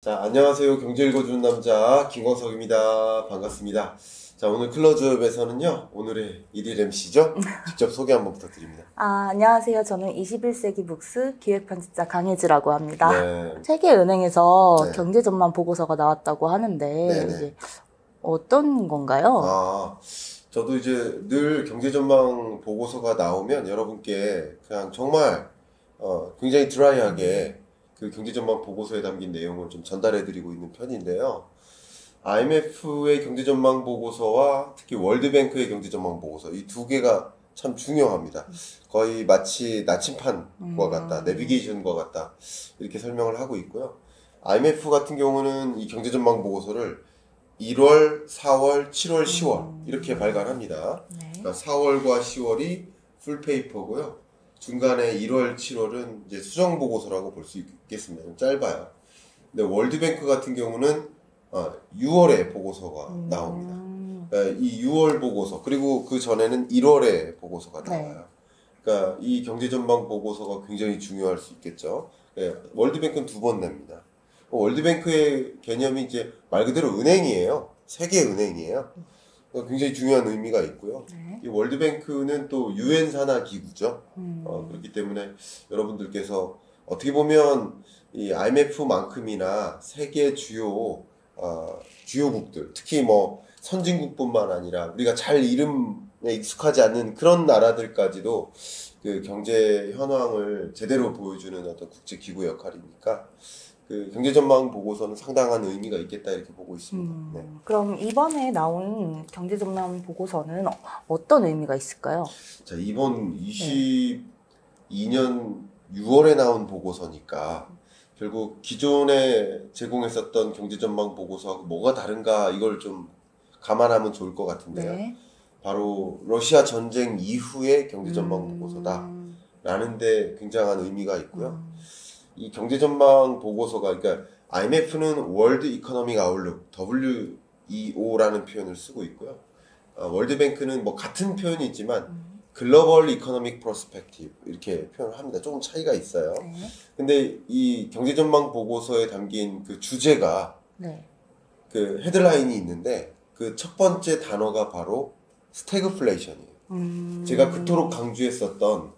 자, 안녕하세요. 경제 읽어주는 남자 김광석입니다. 반갑습니다. 자, 오늘 클로즈업에서는요, 오늘의 일일 MC죠? 직접 소개 한번 부탁드립니다. 안녕하세요. 저는 21세기 북스 기획편집자 강혜지라고 합니다. 네. 세계은행에서 네. 경제전망 보고서가 나왔다고 하는데 네네. 이게 어떤 건가요? 저도 이제 늘 경제전망 보고서가 나오면 여러분께 그냥 정말 굉장히 드라이하게 그 경제전망 보고서에 담긴 내용을 좀 전달해드리고 있는 편인데요. IMF의 경제전망 보고서와 특히 월드뱅크의 경제전망 보고서, 이 두 개가 참 중요합니다. 거의 마치 나침판과 같다, 내비게이션과 같다, 이렇게 설명을 하고 있고요. IMF 같은 경우는 이 경제전망 보고서를 1월, 4월, 7월, 10월 이렇게 발간합니다. 네. 그러니까 4월과 10월이 풀페이퍼고요. 중간에 1월, 7월은 이제 수정 보고서라고 볼 수 있겠습니다. 좀 짧아요. 근데 월드뱅크 같은 경우는 6월에 보고서가 나옵니다. 그러니까 이 6월 보고서, 그리고 그 전에는 1월에 보고서가 나와요. 네. 그러니까 이 경제전망 보고서가 굉장히 중요할 수 있겠죠. 월드뱅크는 두 번 냅니다. 월드뱅크의 개념이 이제 말 그대로 은행이에요. 세계 은행이에요. 굉장히 중요한 의미가 있고요. 네. 이 월드뱅크는 또 유엔 산하 기구죠. 그렇기 때문에 여러분들께서 어떻게 보면 이 IMF만큼이나 세계 주요국들, 특히 뭐 선진국뿐만 아니라 우리가 잘 이름에 익숙하지 않는 그런 나라들까지도 그 경제 현황을 제대로 보여주는 어떤 국제 기구 역할이니까 그 경제전망 보고서는 상당한 의미가 있겠다, 이렇게 보고 있습니다. 네. 그럼 이번에 나온 경제전망 보고서는 어떤 의미가 있을까요? 자, 이번 22년 6월에 나온 보고서니까 결국 기존에 제공했었던 경제전망 보고서하고 뭐가 다른가, 이걸 좀 감안하면 좋을 것 같은데요. 네. 바로 러시아 전쟁 이후의 경제전망 보고서다 라는 데 굉장한 의미가 있고요. 이 경제전망 보고서가, 그러니까 IMF는 월드 이코노믹 아웃룩, WEO라는 표현을 쓰고 있고요. 월드뱅크는 뭐 같은 표현이 있지만 글로벌 이코노믹 프로스펙티브 이렇게 표현을 합니다. 조금 차이가 있어요. 네. 근데 이 경제전망 보고서에 담긴 그 주제가, 네. 그 헤드라인이 있는데 그 첫 번째 단어가 바로 스태그플레이션이에요. 제가 그토록 강조했었던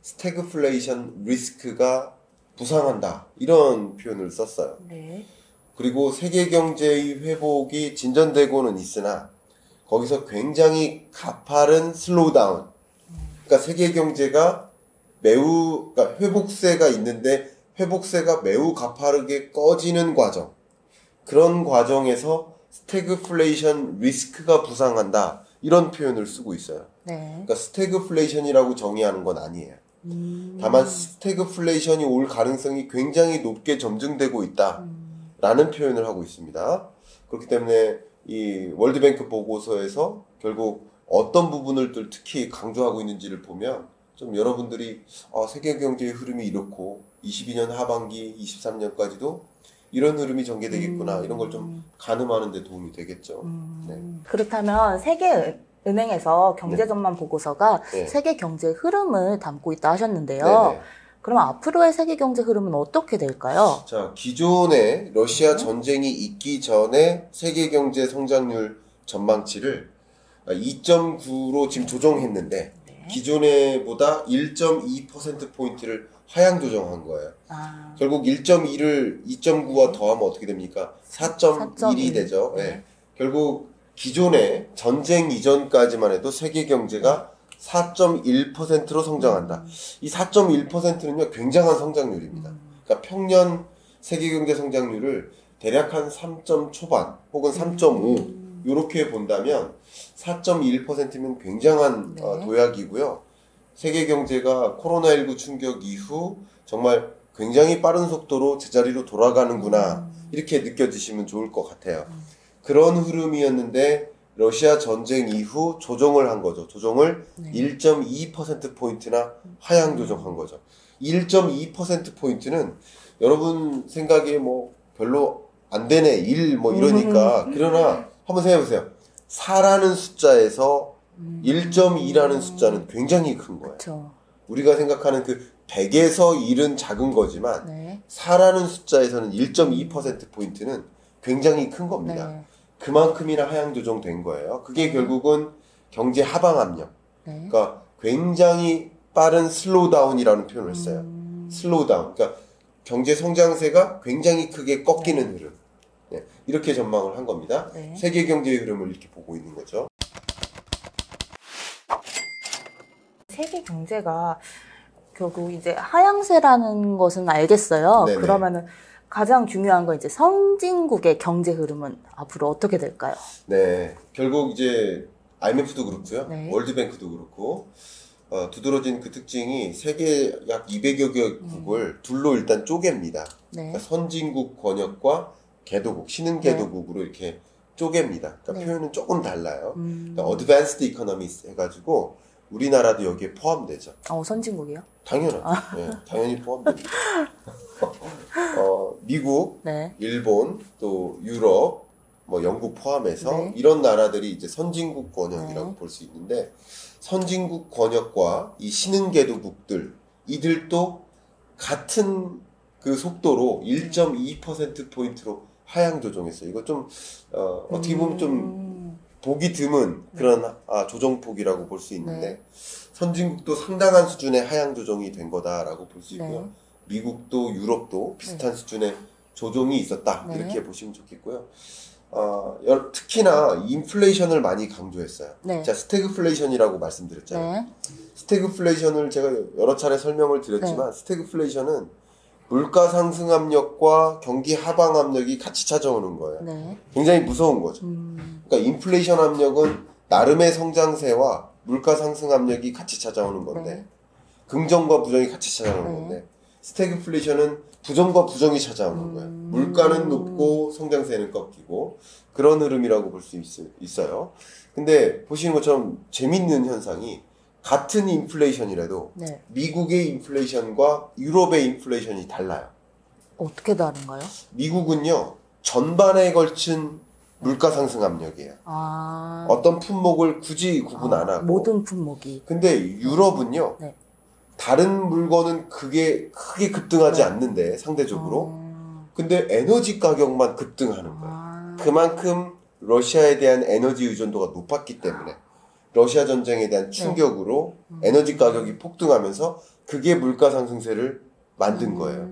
스태그플레이션 리스크가 부상한다, 이런 표현을 썼어요. 네. 그리고 세계 경제의 회복이 진전되고는 있으나 거기서 굉장히 가파른 슬로우다운, 그러니까 세계 경제가 그러니까 회복세가 있는데 회복세가 매우 가파르게 꺼지는 과정, 그런 과정에서 스태그플레이션 리스크가 부상한다, 이런 표현을 쓰고 있어요. 네. 그러니까 스태그플레이션이라고 정의하는 건 아니에요. 다만 스태그플레이션이 올 가능성이 굉장히 높게 점증되고 있다 라는 표현을 하고 있습니다. 그렇기 때문에 이 월드뱅크 보고서에서 결국 어떤 부분을 특히 강조하고 있는지를 보면 좀 여러분들이 세계 경제의 흐름이 이렇고 22년 하반기 23년까지도 이런 흐름이 전개되겠구나, 이런 걸 좀 가늠하는 데 도움이 되겠죠. 네. 그렇다면 세계은행에서 경제전망 보고서가 네. 세계 경제 흐름을 담고 있다 하셨는데요. 네네. 그럼 앞으로의 세계 경제 흐름은 어떻게 될까요? 자, 기존에 러시아 전쟁이 있기 전에 세계 경제 성장률 전망치를 2.9로 지금 조정했는데, 네. 기존에보다 1.2%포인트를 하향 조정한 거예요. 결국 1.2를 2.9와 더하면 어떻게 됩니까? 4.1이 되죠. 네. 네. 결국 기존에 전쟁 이전까지만 해도 세계 경제가 4.1%로 성장한다. 이 4.1%는요, 굉장한 성장률입니다. 그러니까 평년 세계 경제 성장률을 대략 한 3점 초반 혹은 3.5 이렇게 본다면 4.1%면 굉장한 네. 도약이고요. 세계 경제가 코로나19 충격 이후 정말 굉장히 빠른 속도로 제자리로 돌아가는구나, 이렇게 느껴지시면 좋을 것 같아요. 그런 흐름이었는데 러시아 전쟁 이후 조정을 한 거죠. 조정을 1.2%포인트나 하향 조정한 거죠. 1.2%포인트는 여러분 생각에 뭐 별로 안 되네, 1 뭐 이러니까. 그러나 한번 생각해보세요. 4라는 숫자에서 1.2라는 숫자는 굉장히 큰 거예요. 그렇죠. 우리가 생각하는 그 100에서 1은 작은 거지만 네. 4라는 숫자에서는 1.2%포인트는 굉장히 큰 겁니다. 네. 그만큼이나 하향 조정된 거예요. 그게 결국은 경제 하방 압력. 네. 그러니까 굉장히 빠른 슬로우다운이라는 표현을 써요. 슬로우다운. 그러니까 경제 성장세가 굉장히 크게 꺾이는 흐름. 네, 이렇게 전망을 한 겁니다. 네. 세계 경제의 흐름을 이렇게 보고 있는 거죠. 세계 경제가 결국 이제 하향세라는 것은 알겠어요. 네네. 그러면은 가장 중요한 건 이제 선진국의 경제 흐름은 앞으로 어떻게 될까요? 네, 결국 이제 IMF도 그렇고요. 네. 월드뱅크도 그렇고 두드러진 그 특징이 세계 약 200여 개국을 둘로 일단 쪼갭니다. 네. 그러니까 선진국 권역과 개도국, 신흥 개도국으로 이렇게 쪼갭니다. 그러니까 네. 표현은 조금 달라요. 그러니까 Advanced Economies 해가지고 우리나라도 여기에 포함되죠. 선진국이요? 당연하죠. 네, 당연히 포함됩니다. 미국, 네. 일본, 또 유럽, 뭐 영국 포함해서 네. 이런 나라들이 이제 선진국 권역이라고 네. 볼 수 있는데 선진국 권역과 이 신흥 개도국들 이들도 같은 그 속도로 1.2%포인트로 하향 조정했어요. 이거 좀 어떻게 보면 좀 보기 드문 그런 조정폭이라고 볼 수 있는데 네. 선진국도 상당한 수준의 하향 조정이 된 거다라고 볼 수 있고요. 네. 미국도 유럽도 비슷한 수준의 조정이 있었다. 네. 이렇게 보시면 좋겠고요. 특히나 인플레이션을 많이 강조했어요. 네. 자, 스태그플레이션이라고 말씀드렸잖아요. 네. 스태그플레이션을 제가 여러 차례 설명을 드렸지만 스태그플레이션은 물가 상승 압력과 경기 하방 압력이 같이 찾아오는 거예요. 네. 굉장히 무서운 거죠. 그러니까 인플레이션 압력은 나름의 성장세와 물가 상승 압력이 같이 찾아오는 건데 네. 긍정과 부정이 같이 찾아오는 네. 건데 스태그플레이션은 부정과 부정이 찾아오는 거예요. 물가는 높고 성장세는 꺾이고 그런 흐름이라고 볼 수 있어요. 근데 보시는 것처럼 재밌는 현상이 같은 인플레이션이라도 네. 미국의 인플레이션과 유럽의 인플레이션이 달라요. 어떻게 다른가요? 미국은요 전반에 걸친 물가 상승 압력이에요. 어떤 품목을 굳이 구분 안 하고. 모든 품목이. 근데 유럽은요 네. 다른 물건은 크게 급등하지 네. 않는데 상대적으로. 근데 에너지 가격만 급등하는 거예요. 그만큼 러시아에 대한 에너지 의존도가 높았기 때문에 러시아 전쟁에 대한 충격으로 에너지 가격이 폭등하면서 그게 물가 상승세를 만든 거예요.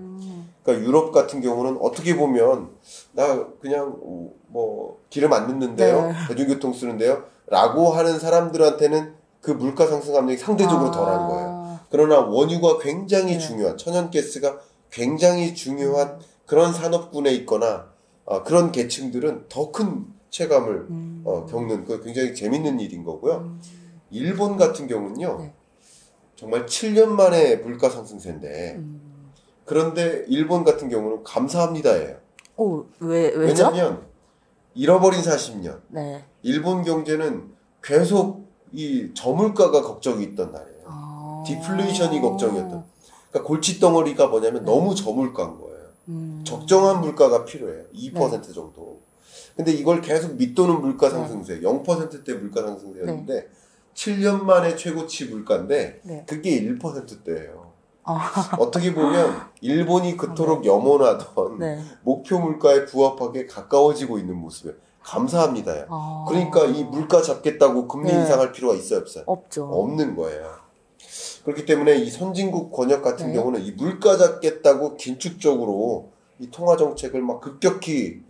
그러니까 유럽 같은 경우는 어떻게 보면 나 그냥 뭐 기름 안 넣는데요, 네. 대중교통 쓰는데요, 라고 하는 사람들한테는 그 물가 상승 압력이 상대적으로 덜한 거예요. 그러나 원유가 굉장히 네. 중요한 천연가스가 굉장히 중요한 그런 산업군에 있거나 그런 계층들은 더 큰 체감을 겪는 그 굉장히 재밌는 일인 거고요. 일본 같은 경우는요, 네. 정말 7년 만에 물가 상승세인데 그런데 일본 같은 경우는 감사합니다예요. 왜죠? 왜냐하면 잃어버린 40년. 네. 일본 경제는 계속 이 저물가가 걱정이 있던 나라예요. 디플레이션이 걱정이었던. 그러니까 골칫덩어리가 뭐냐면 너무 저물가인 거예요. 적정한 물가가 필요해요. 2% 정도. 근데 이걸 계속 밑도는 물가 상승세, 0%대 물가 상승세였는데 7년 만에 최고치 물가인데 네. 그게 1%대예요. 어떻게 보면 일본이 그토록 네. 염원하던 네. 목표 물가에 부합하게 가까워지고 있는 모습에 감사합니다. 그러니까 이 물가 잡겠다고 금리 네. 인상할 필요가 있어요, 없어요? 없죠. 없는 거예요. 그렇기 때문에 이 선진국 권역 같은 네. 경우는 이 물가 잡겠다고 긴축적으로 이 통화 정책을 막 급격히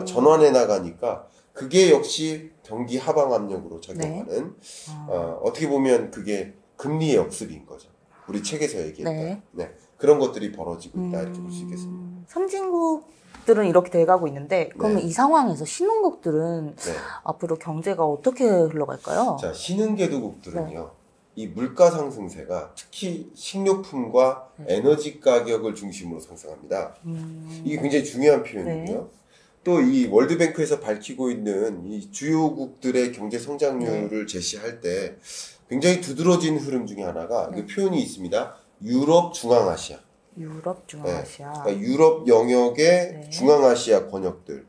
전환해 나가니까 그게 역시 경기 하방 압력으로 작용하는 어떻게 보면 그게 금리의 역습인 거죠. 우리 책에서 얘기했던 네. 그런 것들이 벌어지고 있다 이렇게 볼 수 있겠습니다. 선진국들은 이렇게 돼가고 있는데 그러면 네. 이 상황에서 신흥국들은 네. 앞으로 경제가 어떻게 흘러갈까요? 자, 신흥개도국들은요. 이 물가 상승세가 특히 식료품과 에너지 가격을 중심으로 상승합니다. 이게 굉장히 중요한 표현이고요. 또 이 월드뱅크에서 밝히고 있는 이 주요국들의 경제 성장률을 제시할 때 굉장히 두드러진 흐름 중에 하나가 그 표현이 있습니다. 유럽 중앙아시아. 유럽 중앙아시아. 그러니까 유럽 영역의 중앙아시아 권역들.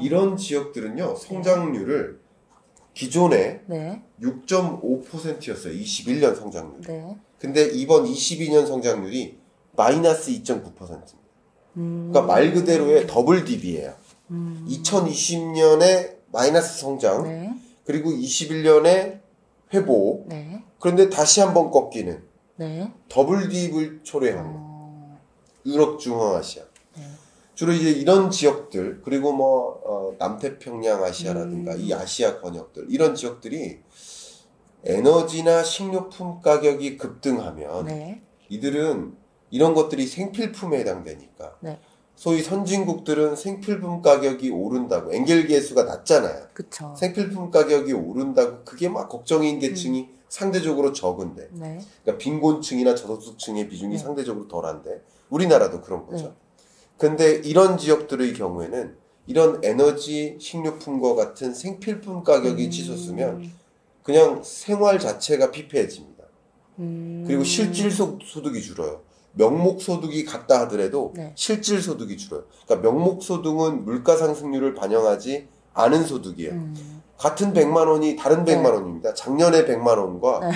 이런 지역들은요. 성장률을 기존에 6.5%였어요. 21년 성장률. 근데 이번 22년 성장률이 마이너스 2.9%입니다. 그러니까 말 그대로의 더블 딥이에요. 2020년에 마이너스 성장, 네. 그리고 21년에 회복, 네. 그런데 다시 한번 꺾이는 네. 더블 딥을 초래하는 유럽, 중앙아시아. 네. 주로 이제 이런 지역들, 그리고 남태평양 아시아라든가 이 아시아 권역들, 이런 지역들이 에너지나 식료품 가격이 급등하면 네. 이들은 이런 것들이 생필품에 해당되니까 네. 소위 선진국들은 생필품 가격이 오른다고, 엔겔계수가 낮잖아요. 그쵸. 생필품 가격이 오른다고 그게 막 걱정인 계층이 상대적으로 적은데, 네. 그러니까 빈곤층이나 저소득층의 비중이 네. 상대적으로 덜한데 우리나라도 그런 거죠. 네. 근데 이런 지역들의 경우에는 이런 에너지, 식료품과 같은 생필품 가격이 치솟으면 그냥 생활 자체가 피폐해집니다. 그리고 실질 소득이 줄어요. 명목 소득이 같다 하더라도 네. 실질 소득이 줄어요. 그러니까 명목 소득은 물가 상승률을 반영하지 않은 소득이에요. 같은 100만 원이 다른 100만 네. 원입니다. 작년에 100만 원과 네.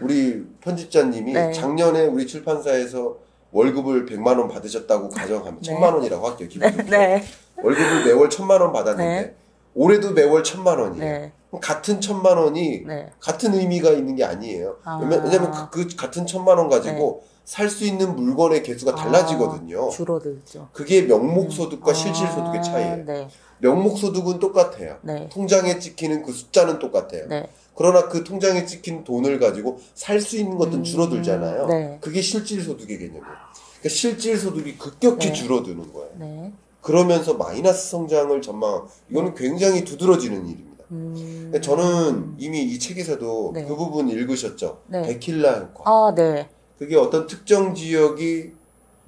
우리 편집자님이 네. 작년에 우리 출판사에서 월급을 100만 원 받으셨다고 가정하면 네. 1000만 원이라고 할게요. 기본 네. 네. 월급을 매월 1000만 원 받았는데 네. 올해도 매월 1000만 원이에요. 네. 그럼 같은 1000만 원이 네. 같은 의미가 있는 게 아니에요. 아. 왜냐면 그 같은 1000만 원 가지고 살 수 있는 물건의 개수가 달라지거든요. 줄어들죠. 그게 명목 소득과 실질 소득의 차이예요. 네. 명목 소득은 똑같아요. 네. 통장에 찍히는 그 숫자는 똑같아요. 네. 그러나 그 통장에 찍힌 돈을 가지고 살 수 있는 것들은 줄어들잖아요. 네. 그게 실질 소득의 개념이에요. 그러니까 실질 소득이 급격히 네. 줄어드는 거예요. 네. 그러면서 마이너스 성장을 이거는 굉장히 두드러지는 일입니다. 근데 저는 이미 이 책에서도 네. 그 부분 읽으셨죠? 네. 데킬라 효과. 아, 네. 그게 어떤 특정 지역이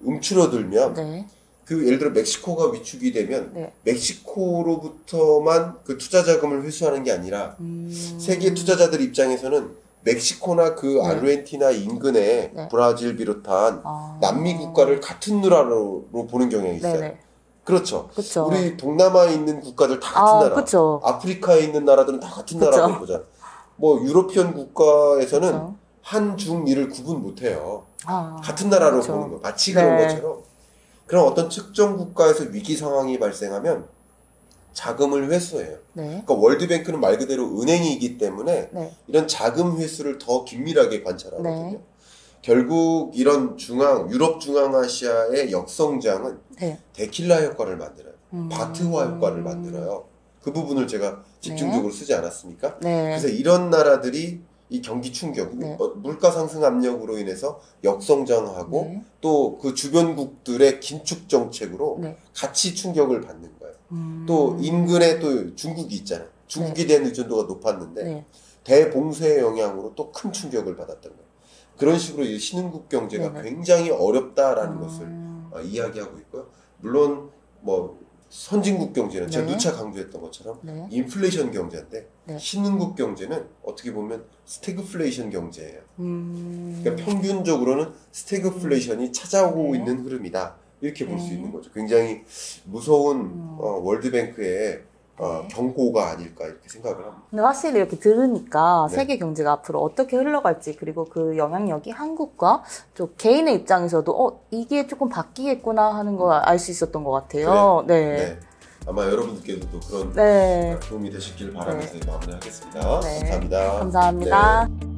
움츠러들면 네. 그 예를 들어 멕시코가 위축이 되면 네. 멕시코로부터만 그 투자 자금을 회수하는 게 아니라 세계 투자자들 입장에서는 멕시코나 그 네. 아르헨티나 인근의 네. 브라질 비롯한 아. 남미 국가를 같은 나라로 보는 경향이 있어요. 네네. 그렇죠. 그쵸. 우리 동남아에 있는 국가들 다 같은 나라. 그쵸. 아프리카에 있는 나라들은 다 같은 그쵸. 나라로 보자. 뭐 유로피언 국가에서는 그쵸. 한, 중, 미를 구분 못 해요. 아. 같은 나라로 그쵸. 보는 거. 마치 네. 그런 것처럼. 그럼 어떤 특정 국가에서 위기 상황이 발생하면 자금을 회수해요. 네. 그러니까 월드뱅크는 말 그대로 은행이기 때문에 네. 이런 자금 회수를 더 긴밀하게 관찰하거든요. 네. 결국 이런 유럽 중앙아시아의 역성장은 네. 데킬라 효과를 만들어요. 바트화 효과를 만들어요. 그 부분을 제가 집중적으로 쓰지 않았습니까? 네. 그래서 이런 나라들이 이 경기 충격, 네. 물가 상승 압력으로 인해서 역성장하고 네. 또 그 주변국들의 긴축 정책으로 네. 같이 충격을 받는 거예요. 또 인근에 또 중국이 있잖아요. 중국에 대한 의존도가 높았는데 네. 대봉쇄의 영향으로 또 큰 충격을 받았던 거예요. 그런 식으로 이 신흥국 경제가 네네. 굉장히 어렵다라는 것을 이야기하고 있고요. 물론 뭐 선진국 경제는 제가 네. 누차 강조했던 것처럼 네. 인플레이션 경제인데 네. 신흥국 경제는 어떻게 보면 스태그플레이션 경제예요. 그러니까 네. 평균적으로는 스태그플레이션이 찾아오고 네. 있는 흐름이다. 이렇게 볼 수 네. 있는 거죠. 굉장히 무서운 월드뱅크의 경고가 아닐까 이렇게 생각을 합니다. 근데 확실히 이렇게 들으니까 네. 세계 경제가 앞으로 어떻게 흘러갈지 그리고 그 영향력이 한국과 또 개인의 입장에서도 이게 조금 바뀌겠구나 하는 걸 알 수 있었던 것 같아요. 네. 네. 아마 여러분들께도 또 그런 네. 도움이 되셨길 바라면서 마무리하겠습니다. 네. 감사합니다. 감사합니다. 네.